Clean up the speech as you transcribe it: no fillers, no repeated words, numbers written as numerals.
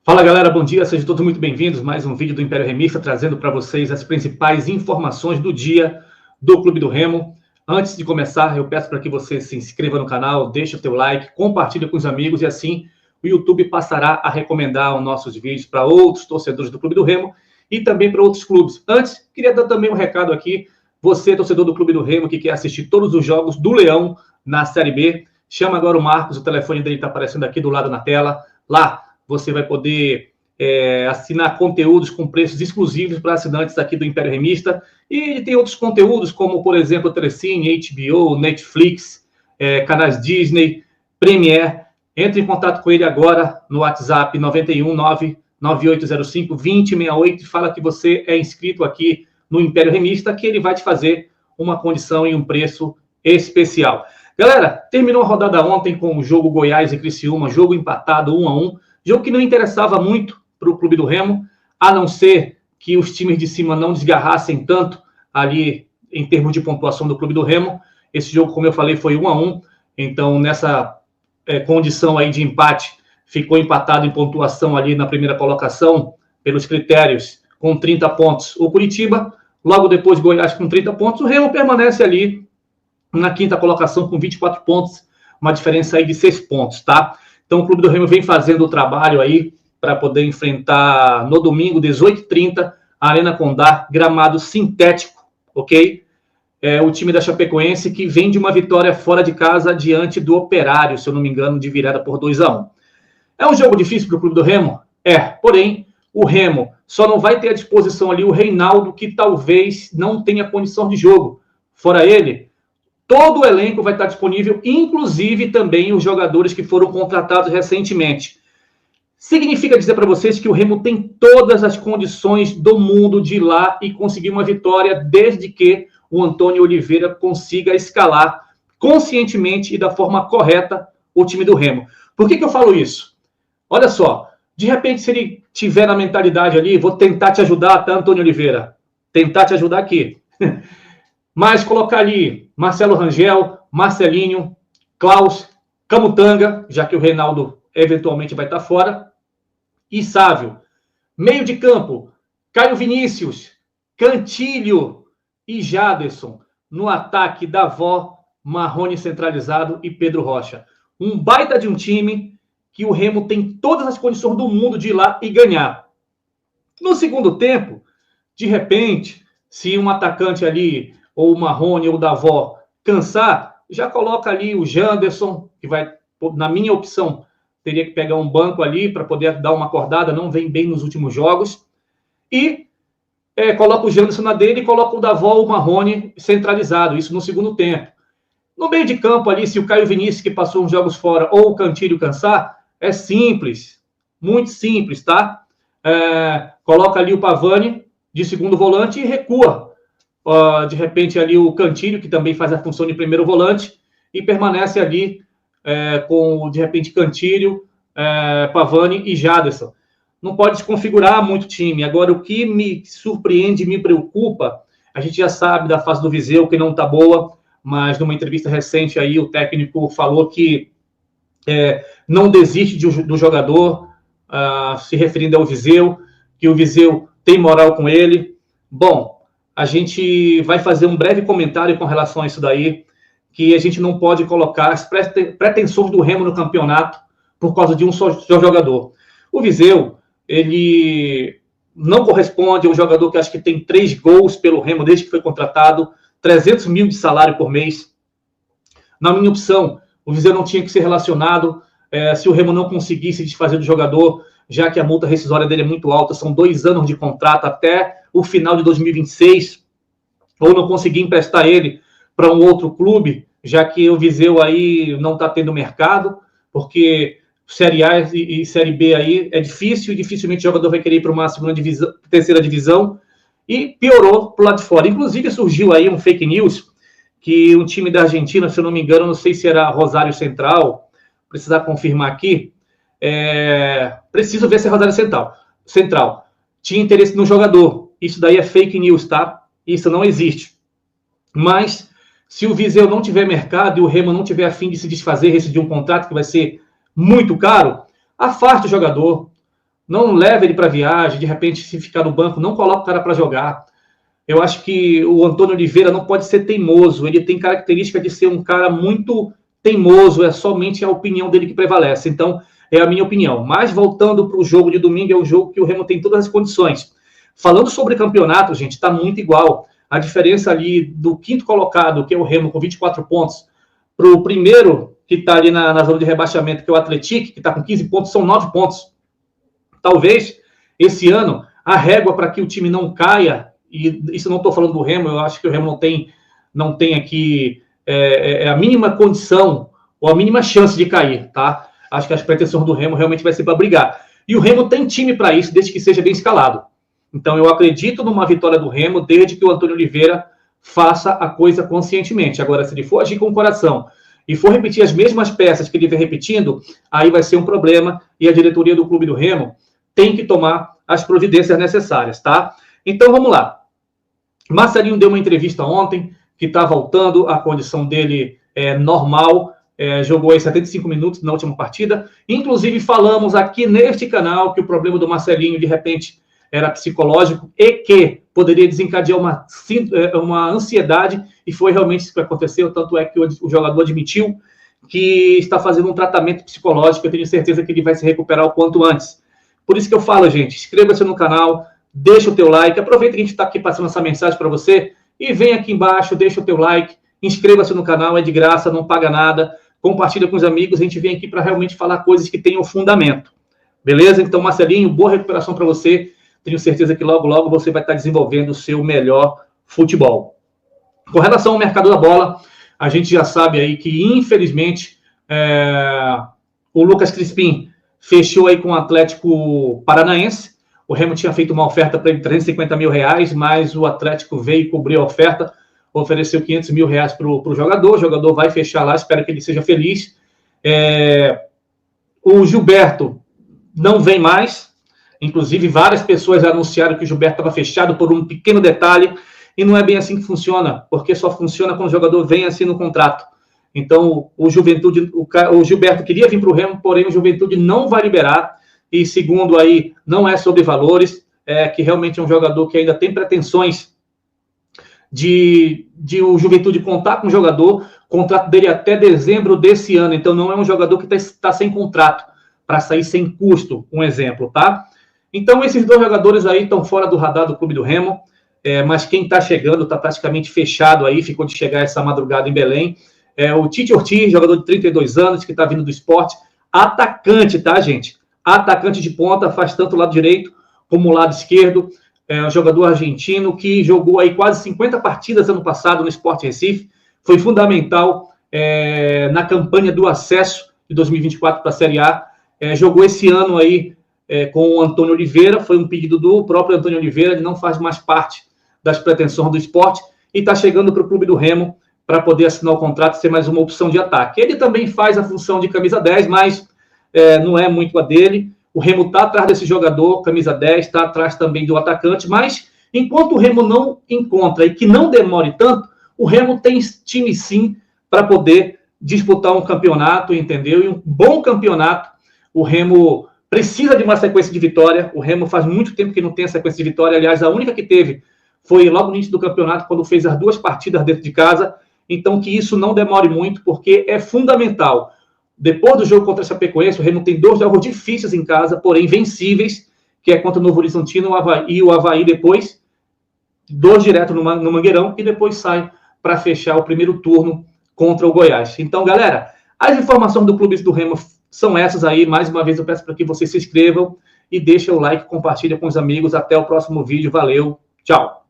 Fala galera, bom dia, sejam todos muito bem-vindos. Mais um vídeo do Império Remista trazendo para vocês as principais informações do dia do Clube do Remo. Antes de começar, eu peço para que você se inscreva no canal, deixe o teu like, compartilhe com os amigos e assim o YouTube passará a recomendar os nossos vídeos para outros torcedores do Clube do Remo e também para outros clubes. Antes, queria dar também um recado aqui. Você, torcedor do Clube do Remo, que quer assistir todos os jogos do Leão na Série B, chama agora o Marcos, o telefone dele está aparecendo aqui do lado na tela. Lá você vai poder assinar conteúdos com preços exclusivos para assinantes aqui do Império Remista. E ele tem outros conteúdos, como, por exemplo, Telecine, HBO, Netflix, canais Disney, Premiere. Entre em contato com ele agora no WhatsApp 91998052068 e fala que você é inscrito aqui no Império Remista, que ele vai te fazer uma condição e um preço especial. Galera, terminou a rodada ontem com o jogo Goiás e Criciúma, jogo empatado 1-1, jogo que não interessava muito para o Clube do Remo, a não ser que os times de cima não desgarrassem tanto ali em termos de pontuação do Clube do Remo. Esse jogo, como eu falei, foi 1-1, então nessa condição aí de empate, ficou empatado em pontuação ali na primeira colocação, pelos critérios, com 30 pontos o Curitiba, logo depois Goiás com 30 pontos, o Remo permanece ali na quinta colocação com 24 pontos, uma diferença aí de 6 pontos, tá? Então o Clube do Remo vem fazendo o trabalho aí para poder enfrentar no domingo, 18h30, a Arena Condá, gramado sintético, ok? O time da Chapecoense que vem de uma vitória fora de casa diante do Operário, se eu não me engano, de virada por 2-1. É um jogo difícil para o Clube do Remo? Porém, o Remo só não vai ter à disposição ali o Reinaldo, que talvez não tenha condição de jogo. Fora ele, todo o elenco vai estar disponível, inclusive também os jogadores que foram contratados recentemente. Significa dizer para vocês que o Remo tem todas as condições do mundo de ir lá e conseguir uma vitória, desde que o Antônio Oliveira consiga escalar conscientemente e da forma correta o time do Remo. Por que eu falo isso? Olha só, de repente, se ele tiver na mentalidade ali, vou tentar te ajudar, tá, Antônio Oliveira? Tentar te ajudar aqui. Mas colocar ali Marcelo Rangel, Marcelinho, Klaus, Camutanga, já que o Reinaldo eventualmente vai estar fora, e Sávio. Meio de campo, Caio Vinícius, Cantilho e Jaderson. No ataque, Davó, Marrone centralizado e Pedro Rocha. Um baita de um time que o Remo tem todas as condições do mundo de ir lá e ganhar. No segundo tempo, de repente, se um atacante ali, ou o Marrone ou o Davó, cansar, já coloca ali o Janderson, que vai, na minha opção, teria que pegar um banco ali para poder dar uma acordada, não vem bem nos últimos jogos. E coloca o Janderson na dele e coloca o Davó ou o Marrone centralizado, isso no segundo tempo. No meio de campo ali, se o Caio Vinícius, que passou uns jogos fora, ou o Cantilho cansar, é simples, muito simples, tá? Coloca ali o Pavani de segundo volante e recua. De repente ali o Cantilho, que também faz a função de primeiro volante, e permanece ali com, de repente, Cantilho, Pavani e Jaderson. Não pode desconfigurar muito o time. Agora, o que me surpreende, me preocupa, a gente já sabe da fase do Viseu, que não está boa, mas numa entrevista recente aí o técnico falou que não desiste do jogador, se referindo ao Viseu, que o Viseu tem moral com ele. Bom, a gente vai fazer um breve comentário com relação a isso daí, que a gente não pode colocar as pretensões do Remo no campeonato por causa de um só jogador. O Viseu, ele não corresponde a um jogador que acho que tem 3 gols pelo Remo desde que foi contratado, 300 mil de salário por mês. Na minha opção, o Viseu não tinha que ser relacionado se o Remo não conseguisse desfazer do jogador, já que a multa rescisória dele é muito alta, são 2 anos de contrato até o final de 2026, ou não conseguir emprestar ele para um outro clube, já que o Viseu aí não está tendo mercado, porque Série A e Série B aí é difícil, e dificilmente o jogador vai querer ir para uma terceira divisão, e piorou para o lado de fora. Inclusive surgiu aí um fake news, que um time da Argentina, se eu não me engano, não sei se era Rosário Central, precisar confirmar aqui, preciso ver se é Rosário Central, tinha interesse no jogador. Isso daí é fake news, tá? Isso não existe. Mas, se o Viseu não tiver mercado e o Remo não tiver a fim de se desfazer, rescindir um contrato que vai ser muito caro, afaste o jogador. não leva ele para viagem, de repente, se ficar no banco, não coloca o cara para jogar. Eu acho que o Antônio Oliveira não pode ser teimoso, ele tem característica de ser um cara muito teimoso, é somente a opinião dele que prevalece. Então, é a minha opinião. Mas, voltando para o jogo de domingo, é um jogo que o Remo tem todas as condições. Falando sobre campeonato, gente, está muito igual. A diferença ali do quinto colocado, que é o Remo, com 24 pontos, para o primeiro, que está ali na zona de rebaixamento, que é o Atlético, que está com 15 pontos, são 9 pontos. Talvez, esse ano, a régua para que o time não caia, e isso não estou falando do Remo, eu acho que o Remo não tem aqui a mínima condição ou a mínima chance de cair, tá? Acho que as pretensões do Remo realmente vai ser para brigar. E o Remo tem time para isso, desde que seja bem escalado. Então, eu acredito numa vitória do Remo, desde que o Antônio Oliveira faça a coisa conscientemente. Agora, se ele for agir com o coração e for repetir as mesmas peças que ele vem repetindo, aí vai ser um problema, e a diretoria do Clube do Remo tem que tomar as providências necessárias, tá? Então, vamos lá. Marcelinho deu uma entrevista ontem, que está voltando, a condição dele é normal, jogou aí 75 minutos na última partida. Inclusive, falamos aqui neste canal que o problema do Marcelinho, de repente, era psicológico e que poderia desencadear uma ansiedade, e foi realmente isso que aconteceu, tanto é que o jogador admitiu que está fazendo um tratamento psicológico. Eu tenho certeza que ele vai se recuperar o quanto antes. Por isso que eu falo, gente, inscreva-se no canal, deixa o teu like, aproveita que a gente está aqui passando essa mensagem para você, e vem aqui embaixo, deixa o teu like, inscreva-se no canal, é de graça, não paga nada, compartilha com os amigos, a gente vem aqui para realmente falar coisas que tenham fundamento. Beleza? Então, Marcelinho, boa recuperação para você. Tenho certeza que logo, logo você vai estar desenvolvendo o seu melhor futebol. Com relação ao mercado da bola, a gente já sabe aí que, infelizmente, o Lucas Crispim fechou aí com o Atlético Paranaense. O Remo tinha feito uma oferta para ele de 350 mil reais, mas o Atlético veio cobrir a oferta, ofereceu 500 mil reais para o jogador vai fechar lá, espero que ele seja feliz. O Gilberto não vem mais, inclusive várias pessoas anunciaram que o Gilberto estava fechado por um pequeno detalhe, e não é bem assim que funciona, porque só funciona quando o jogador vem assim no contrato. Então, o Gilberto queria vir para o Remo, porém o Juventude não vai liberar, e segundo aí, não é sobre valores, que realmente é um jogador que ainda tem pretensões de o Juventude contar com o jogador, contrato dele até dezembro desse ano, então não é um jogador que está sem contrato, para sair sem custo, um exemplo, tá? Então, esses dois jogadores aí estão fora do radar do Clube do Remo, mas quem está chegando está praticamente fechado aí, ficou de chegar essa madrugada em Belém. O Tite Ortiz, jogador de 32 anos, que está vindo do esporte, atacante, tá, gente? Atacante de ponta, faz tanto o lado direito como o lado esquerdo. Um jogador argentino que jogou aí quase 50 partidas ano passado no Sport Recife, foi fundamental na campanha do acesso de 2024 para a Série A. Jogou esse ano aí com o Antônio Oliveira, foi um pedido do próprio Antônio Oliveira, ele não faz mais parte das pretensões do esporte, e está chegando para o Clube do Remo para poder assinar o contrato e ser mais uma opção de ataque. Ele também faz a função de camisa 10, mas não é muito a dele. O Remo está atrás desse jogador, camisa 10, está atrás também do atacante, mas enquanto o Remo não encontra e que não demore tanto, o Remo tem time sim para poder disputar um campeonato, entendeu? E um bom campeonato. O Remo precisa de uma sequência de vitória. O Remo faz muito tempo que não tem a sequência de vitória. Aliás, a única que teve foi logo no início do campeonato, quando fez as 2 partidas dentro de casa. Então, que isso não demore muito, porque é fundamental. Depois do jogo contra a Chapecoense, o Remo tem 2 jogos difíceis em casa, porém vencíveis, que é contra o Novo Horizontino e o Avaí depois, 2 direto no Mangueirão, e depois sai para fechar o primeiro turno contra o Goiás. Então, galera, as informações do Clube do Remo são essas aí. Mais uma vez eu peço para que vocês se inscrevam e deixem o like, compartilhem com os amigos. Até o próximo vídeo. Valeu, tchau!